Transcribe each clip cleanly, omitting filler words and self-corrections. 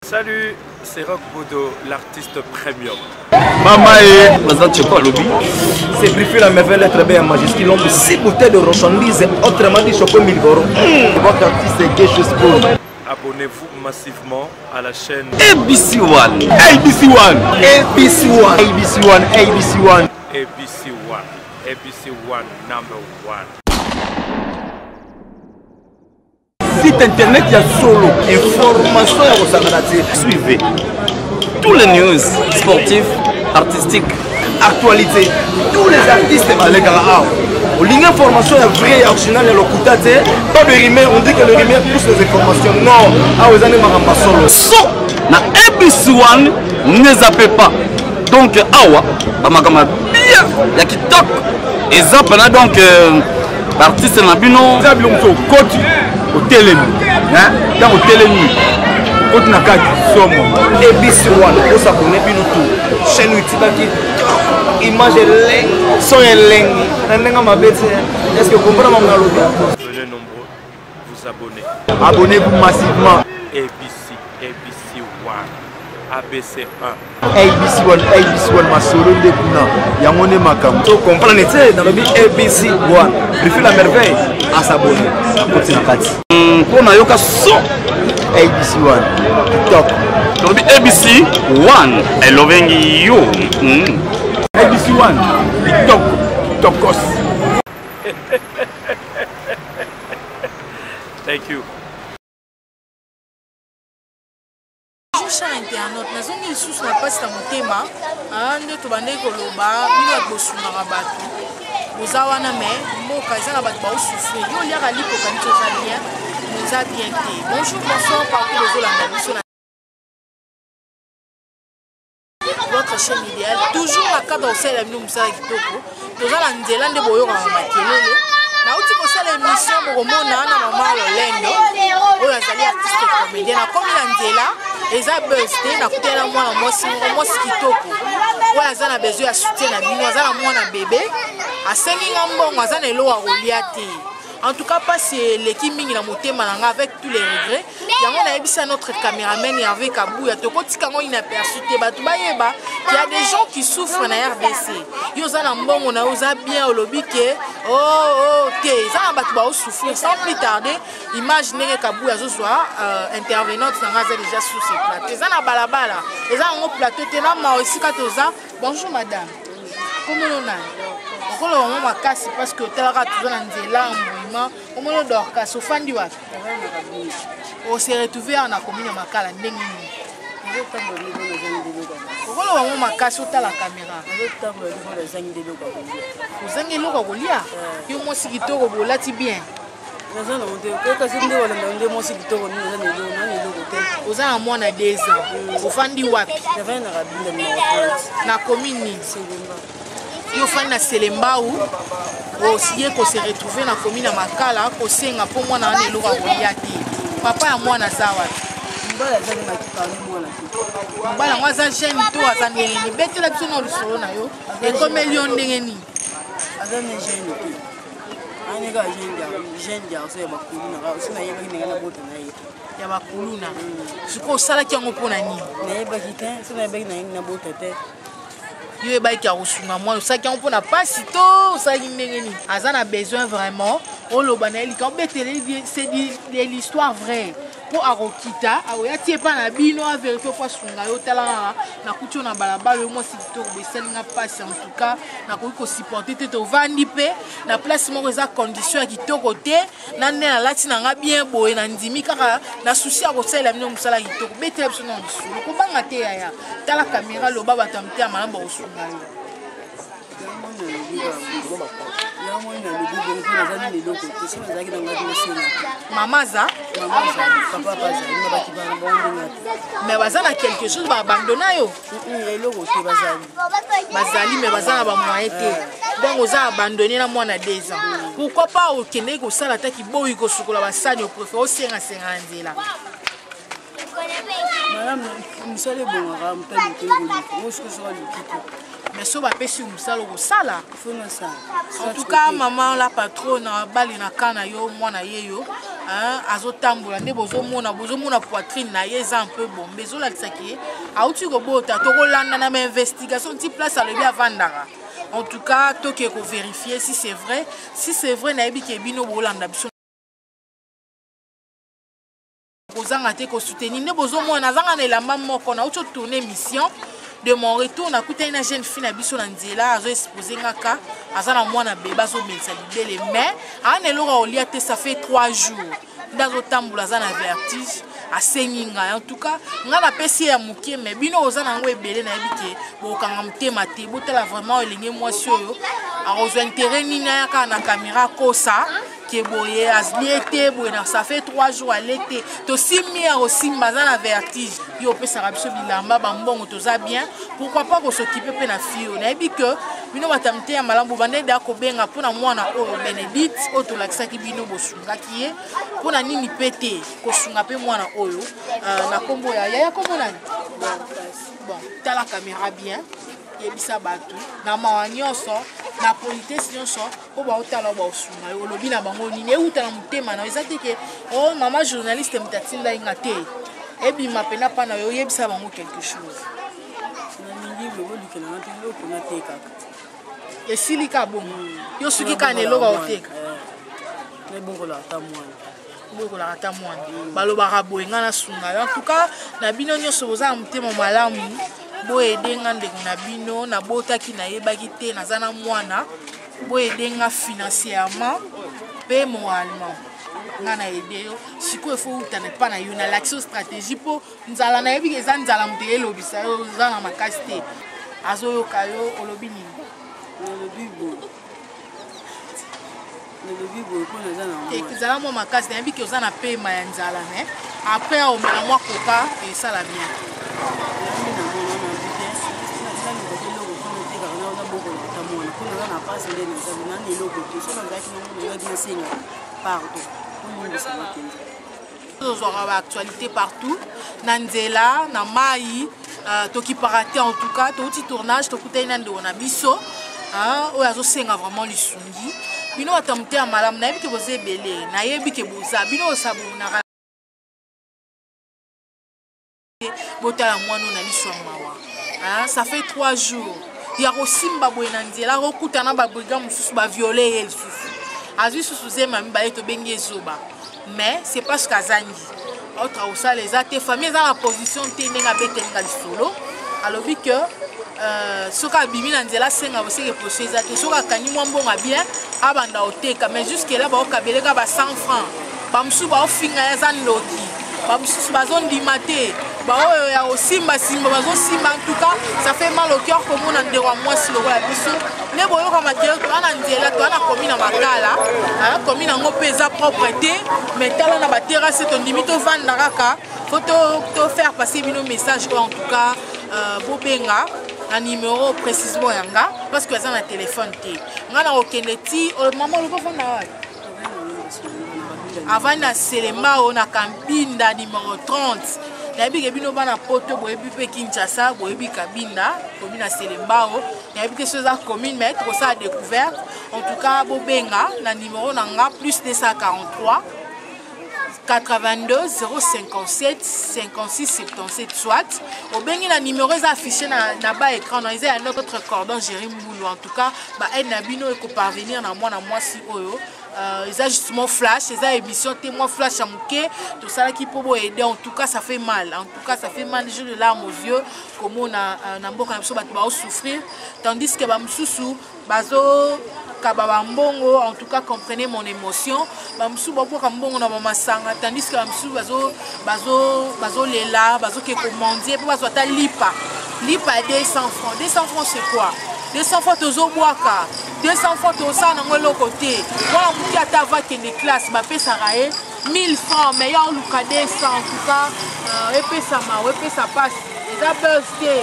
Salut, c'est Rock Bodo, l'artiste premium. Maman et Bazan Tcheko Lobby. C'est préféré la merveille être bien majuscule. L'homme de 6 bouteilles de marchandises, autrement dit Choco 1000 euros. Votre artiste est gay chose pour. Abonnez-vous massivement à la chaîne ABC One. ABC One. ABC One. ABC One. ABC One. ABC One. ABC One number 1. Site internet, il y a solo. Information à vos amis. Suivez tous les news sportifs, artistiques, actualité. Tous les artistes, les gars. L'information est vraie et originale. Pas de rumeur. On dit que le rumeur pousse les informations. Non. Ah, vous allez m'en solo. So, na ABC One, ne zappez pas. Donc, awa, bamakama bien, ya kitok. Et zapana donc, artiste nabino. Zablon so côté au télémi. Hein? Dans au télémi. Côté na kaki somo. ABC One. Vous s'abonnez bien tout. Chaîne YouTube qui image est son est est-ce que vous comprenez mon lobby? Venez nombreux vous abonner. Abonnez-vous massivement. ABC One. ABC1. ABC One, ma solo de Kuna. Yamone Makam. Tu comprends, dans le but ABC One. Préfère la merveille à s'abonner. Pour Nayoka so ABC One. TikTok. Dans le but ABC One. I loving you. ABC One. TikTok. Tokos. Thank you. Cher internaute, nous avons une source na passe dans mon thème. Ande to bande ko loba, bino bosuna rabatu. Bozawana mais moka za na batu ba souffrir. Yo lia ali ko kanito za bien. Nous a bien été. Bonjour, bonsoir partout les Hollandais sur votre chaîne idéale. Toujours la cadre au sel nous musala kitoko. Toza la nzela nde boyo ka makelele. Na uti ko sala émission mo mona na mama Lolendo. O la zali artiste comédien na comme la nzela. Eza birthday na kutela mwana mwasi kitoko. Oya aza na besoin ya soutien na bino, aza na mwana bébé. Asengi ngambongo aza na elo akolia te. En tout cas, pas c'est l'équipe mingi na motema nanga avec tous les regrets. Yango na ebisa notre caméraman Hervé Kabouya to kotika ngo inaperçu te batu bayeba qu'il y a des gens qui souffrent na RDC. Yo za na mbongo na oza bien au lobby ke te za na batu ba souffrir sans plus tarder. Imaginez Kabouya zo soit intervenante nanga za déjà sous ce plateau. Za na balabala, eza ngo plateau te na ma aussi ka toza. Bonjour madame. Comment on a? On va vraiment casser parce que tu as toujours un zéla, un mouvement. On va le casser au fin du mois. On s'est retrouvé en a commis ma cala. On va vraiment casser au la caméra. Vous avez l'eau à Golia. Il y a un mot qui est là, c'est bien. Vous avez un mois à 2 ans. Vous faites du wap. Na commune. Yo fani na Selemba ou aussi ko se retrouver na commune na Makala ko senga po mwana na eloka kolia te papa ya mwana zawa mbala zali makipani mwana te mbala mwaza jeune to aza ndenge ni betela biso na lusolo na yo e comme lion ndenge ni aza ne jeune te ani ga jeune ja so ya bakulu na aussi na yeba kinga na bota na ye ya bakulu na siko sala ki ngo pona ni na yeba kitin so na yeba na bota te yo ba ki arusunga moi osaki on pona pasi to osaki ndenge ni aza na besoin vraiment o loba na eli ka betele c'est l'histoire vraie pour arokita aoya tie pa na bino a vérifier fois sunga yo tala na kucho na balabala yo moi sikito beselinga pasi en tout cas na ko supporter te to vandi pe na place moko za condition ya kitoko te na nne na lati na nga bien boye na ndimi kaka na souci ya kosala mino musala kitoko betele biso na lisulu ko banga te ya tala caméra loba batamte ya malamba osunga Mamaza, mais bazana quelque chose va abandonner yo. Bazali mais bazana ba moyen te. Donc oza abandonner na mwana 2 ans. Pourquoi pas au kende ko sala ta ki boyi ko sukola basani au préféré au senga nzela. Madame, musale bon ram tali ko ko mo so so mais so bapesi mosala okosala. En tout cas maman la patronne bali na kana yo mwana ye yo azotambola nde bozomona poitrine na ye eza un peu bombe ezolakisaki auti kobota tokolanda na investigation nti place alobi avandaka. En tout cas toke vérifier si c'est vrai nayebi ke bino bolanda biso kozanga te ko soutenir ne bozomona zanga na elamba moko na auto tourner mission. De mon retour, on a écouté une jeune fille qui a exposé ngaka, azana mwana bébé zo melisa libele mais ane lora oliate ça fait 3 jours. Ndazo tambula zana vertige asenginga en tout cas ngala pesi ya mukie mais bino ozana ngo ebele na yebike bokanga mutema te botala vraiment elinge mwasi oyo arozo intérêt nina yaka na caméra kosa ke boye azliete boye na ça fait 3 jours à l'été to simia aussi mbazana vertige yo pesa rabiso bilamba bambongo toza bien pourquoi pas ko s'occuper pe na fio na yebike bino batamte ya malambo bande da ko benga pona mwana oyo Benedict oto lakisaki bino bosunga kiye pona nini pete ko sunga pe mwana oyo na kombo ya kombo nani bon tala caméra bien yebisa batu na mawanyoso na politesse nyonso po ba otala ba osunga yo lobi na bango nini eutala mutema na ezate ke oh mama journaliste mtatinda ingate ebi mapena pa na yo yebisa bango quelque chose na mingi lobo likela na telo ko na teka esilika bongo yo suki kanelo ba oteka ne bongo la tamwana bokola ata mwana balobaka boyenga na sunga yo en tout cas na bino nyonso boza mutema malamu boyedenga ndeko na bino na botaki na yebaki te naza na mwana boyedenga financièrement pe moralement nga na yede yo sikoyo efo utana epa na yo na l'action stratégie mpo nzala na yebi eza nzala moto elobisa yo oza na makasi te azoyoka yo olobi nini ezala mwa makasi nayebi ke oza na pema ya nzala me après omela mwa koka esala bien tozwaka baactualité partout na nzela na mai tokiparate en tout cas touti tournage tokutani na ndeko na biso oyo azosenga vraiment lisungi bino batamute ya malamu nayebi ke boza ebele nayebi ke boza bino osabonaka botala mwana na liso ya mawa ça fait 3 jours ya kosimba boye na nzela kokutana babriga mosusu baviole ye lisusu azwi susu zema mibaye tobengi ezoba mais c'est parce qu'azangi autre osala eza te famille eza na position te ndenge abetelinga lisolo alobi ke soki abimi na nzela asenga boseke poso eza te soki akangi mwa mbongo bien abanda oteka mais jusque là baokabeleka ba 100 francs bamosusu baofinga eza ndoki bamosusu bazondima te baoyo ya kosimbasimba bazosimba en tout cas ça fait mal au cœur komona ndeko ya mwasi lokola biso nde boyoka makelo toza na nzela toza na komi na makala komi nango mpe eza propre te mais tala na baterase tondimi tovanda kaka fo tofaire passer bino message oyo en tout cas bobenga na numéro précisement yanga parce que eza na téléphone te nga na kokende ti mama olokofanda wapi avant na selema o na Kampinda numéro 30 nayebi ke bino bana poto boyebi mpe Kinshasa boyebi Kabinda commune na Selembao nayebi te soza commune mais tokosala découverte en tout cas bobenga na numéro nanga plus 243 82 057 56 77 soit obengi na numéro eza affiché na bas écran na eza ya notre cordon Jérémy Mboulou en tout cas ba aide na bino eko parvenir na mwana mwasi oyo eza justement flash eza émission témoin flash à moke tout ça qui peut aider en tout cas ça fait mal en tout cas ça fait mal j'ai de larmes aux yeux comme on a na mboka na biso bato ba souffrir tandis que ba mususu bazo kababa mbongo en tout cas comprenez mon émotion ba mususu bako mbongo na mama sanga tandis que ba mususu bazo lela bazo ke commander pour bazo ta lipa 200 francs c'est quoi 200 francs tozo boaka 200 francs toza nango eloko te wana moki ata avakende classe bapesaka ye 1000 francs mais ya oluka 200 en tout cas epesa pasi eza buzz te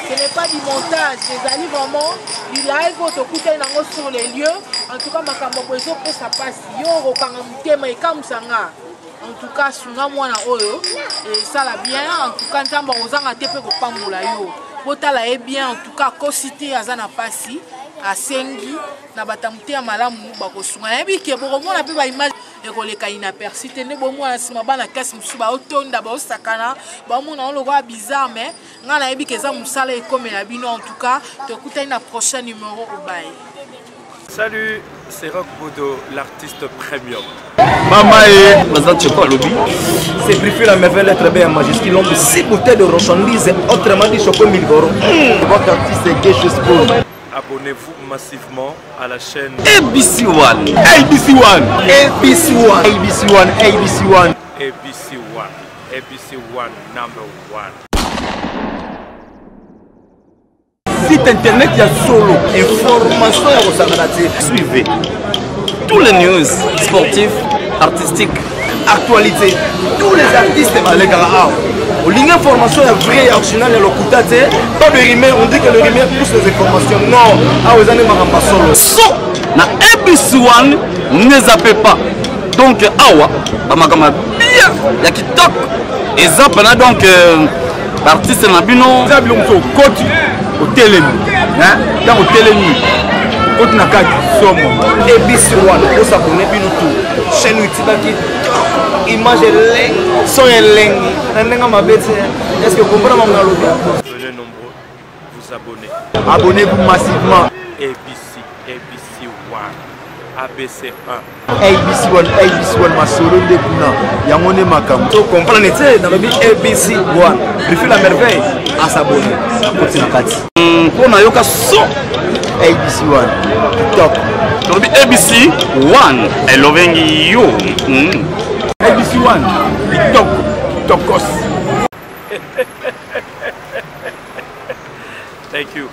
ce n'est pas du montage ezali vraiment du live oyo tokutani nango sur les lieux en tout cas makambo bo ezopesa pasi yo okokanga motema ekamusanga en tout cas sunga mwana oyo esala bien en tout cas nzambe ozanga te mpe kopambola yo botala ye bien en tout cas kosite aza na pasi asengi na batamute ya malamu bakosunga nayebi ke bokomona mpe baimage ekoleka inaperçu te nde bomona nsima bana klase mosusu baotonda baosakana bamona olokola bizarre mais ngai nayebi ke eza mosala ekomela bino en tout cas tokutani na prochain numéro obaye. Salut, c'est Rock Bodo, l'artiste premium. Maman et lobby. c'est Briefé la merveille d'être bien majuscule. L'homme de 6 bouteilles de marchandises, autrement dit choco 1000 euros. Votre artiste est gay chose pour. Abonnez-vous massivement à la chaîne ABC One. ABC One. ABC One. ABC One. ABC One. ABC One. ABC One number 1. Site internet, il y a solo. Information à Rosangalati. Suivez tous les news sportifs, artistiques, actualité. Tous les artistes, les gars, l'information est vraie et originale et l'occultate. Pas de rumeur, on dit que le rumeur pousse les informations. Non, ah, vous allez m'en solo. so na ABC One ne zappez pas. Donc awa bamakama bien ya kitoko exemple na donc artiste na bino exemple on côté au télémi hein dans au télémi côté na kati somo ABC One on s'abonne bino tout chaîne YouTube qui image leng son leng nanga mabete est-ce que vous comprenez mon alobi Venez nombreux vous abonner. abonnez-vous massivement ABC 1, ABC 1. ABC 1 masolo de kuna yamone makam to comprendre te dans le ABC 1 Briefé la merveille à s'abonner côté na kati pour na yoka so ABC 1 top lobby ABC One I loving you. ABC 1 TikTok tokos Thank you.